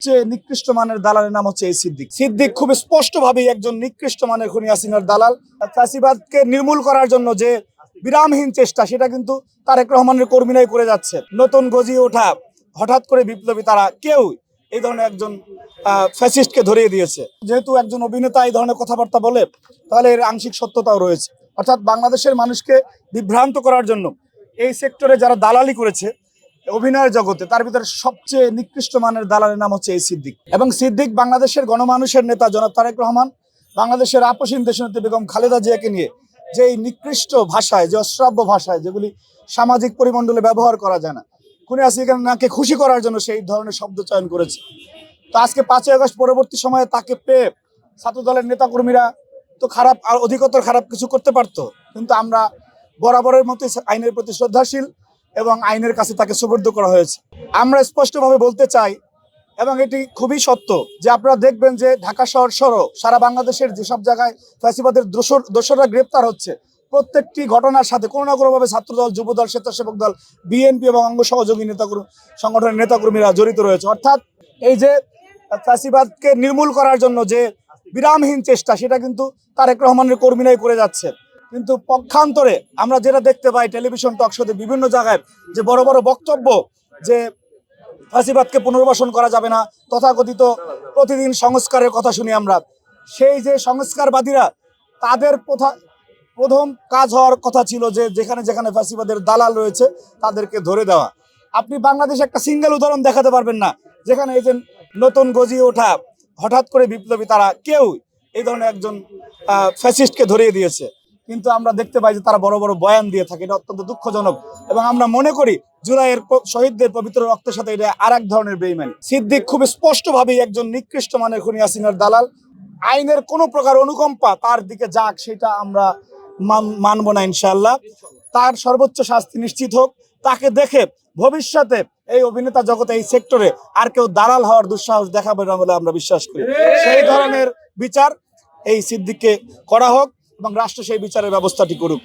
সবচেয়ে নিকৃষ্ট মানের দালালের নাম হচ্ছে এই সিদ্দিক। সিদ্দিক খুব স্পষ্টভাবেই একজন নিকৃষ্ট মানের খুনি হাসিনার দালাল। ফ্যাসিবাদকে নির্মূল করার জন্য যে বিরামহীন চেষ্টা, সেটা কিন্তু তারেক রহমানের কর্মীরাই করে যাচ্ছে। নতুন গজিয়ে ওঠা হঠাৎ করে বিপ্লবী তারা কেউ এই ধরনের একজন ফ্যাসিস্টকে ধরিয়ে দিয়েছে। যেহেতু একজন অভিনেতা এই ধরনের কথাবার্তা বলে, তাহলে এর আংশিক সত্যতাও রয়েছে। অর্থাৎ বাংলাদেশের মানুষকে বিভ্রান্ত করার জন্য এই সেক্টরে যারা দালালি করেছে অভিনয়ের জগতে, তার ভিতরে সবচেয়ে নিকৃষ্ট মানের দালালের নাম হচ্ছে এই সিদ্দিক। এবং সিদ্দিক বাংলাদেশের গণমানুষের নেতা জনাব তারেক রহমান, বাংলাদেশের আপসীন দেশনেত্রী বেগম খালেদা জিয়াকে নিয়ে যে এই নিকৃষ্ট ভাষায়, যে অশ্রাব্য ভাষায়, যেগুলি সামাজিক পরিমণ্ডলে ব্যবহার করা যায় না, খুনি হাসিনাকে খুশি করার জন্য সেই ধরনের শব্দ চয়ন করেছে। তো আজকে 5ই আগস্ট পরবর্তী সময়ে তাকে পেয়ে ছাত্র দলের নেতাকর্মীরা তো খারাপ আর অধিকতর খারাপ কিছু করতে পারতো, কিন্তু আমরা বরাবরের মতো আইনের প্রতি শ্রদ্ধাশীল এবং আইনের কাছে তাকে সুপর্দ করা হয়েছে। আমরা স্পষ্টভাবে বলতে চাই, এবং এটি খুবই সত্য, যে আপনারা দেখবেন যে ঢাকা শহর সহ সারা বাংলাদেশের যেসব জায়গায় ফ্যাসিবাদের দোসররা গ্রেপ্তার হচ্ছে, প্রত্যেকটি ঘটনার সাথে কোনো না কোনোভাবে ছাত্রদল, যুবদল, স্বেচ্ছাসেবক দল, বিএনপি এবং অঙ্গ সহযোগী সংগঠনের নেতাকর্মীরা জড়িত রয়েছে। অর্থাৎ এই যে ফ্যাসিবাদকে নির্মূল করার জন্য যে বিরামহীন চেষ্টা, সেটা কিন্তু তারেক রহমানের কর্মীরাই করে যাচ্ছে। কিন্তু পক্ষান্তরে আমরা যেটা দেখতে পাই টেলিভিশন টক শোতে বিভিন্ন জায়গায়, যে বড় বড় বক্তব্য যে ফ্যাসিবাদকে পুনর্বাসন করা যাবে না, তথাকথিত প্রতিদিন সংস্কারের কথা শুনি আমরা। সেই যে সংস্কারবাদীরা, তাদের প্রথম কাজ হওয়ার কথা ছিল যে যেখানে যেখানে ফ্যাসিবাদের দালাল রয়েছে তাদেরকে ধরে দেওয়া। আপনি বাংলাদেশে একটা সিঙ্গেল উদাহরণ দেখাতে পারবেন না যেখানে এই যে নতুন গজিয়ে ওঠা হঠাৎ করে বিপ্লবী তারা কেউ এই ধরনের একজন ফ্যাসিস্টকে ধরিয়ে দিয়েছে। কিন্তু আমরা দেখতে পাই যে তারা বড় বড় বয়ান দিয়ে থাকে। এটা অত্যন্ত দুঃখজনক, এবং আমরা মনে করি জুলাইয়ের শহীদদের পবিত্র রক্তের সাথে এটা আর এক ধরনের বেইমানি। সিদ্দিক খুব স্পষ্টভাবেই একজন নিকৃষ্ট মানের খুনি হাসিনার দালাল। আইনের কোনো প্রকার অনুকম্পা তার দিকে যাক, সেটা আমরা মানব না ইনশাআল্লাহ। তার সর্বোচ্চ শাস্তি নিশ্চিত হোক। তাকে দেখে ভবিষ্যতে এই অভিনেতা জগতে, এই সেক্টরে আর কেউ দালাল হওয়ার দুঃসাহস দেখাবে না বলে আমরা বিশ্বাস করি। সেই ধরনের বিচার এই সিদ্দিককে করা হোক এবং রাষ্ট্র সেই বিচারের ব্যবস্থাটি করুক।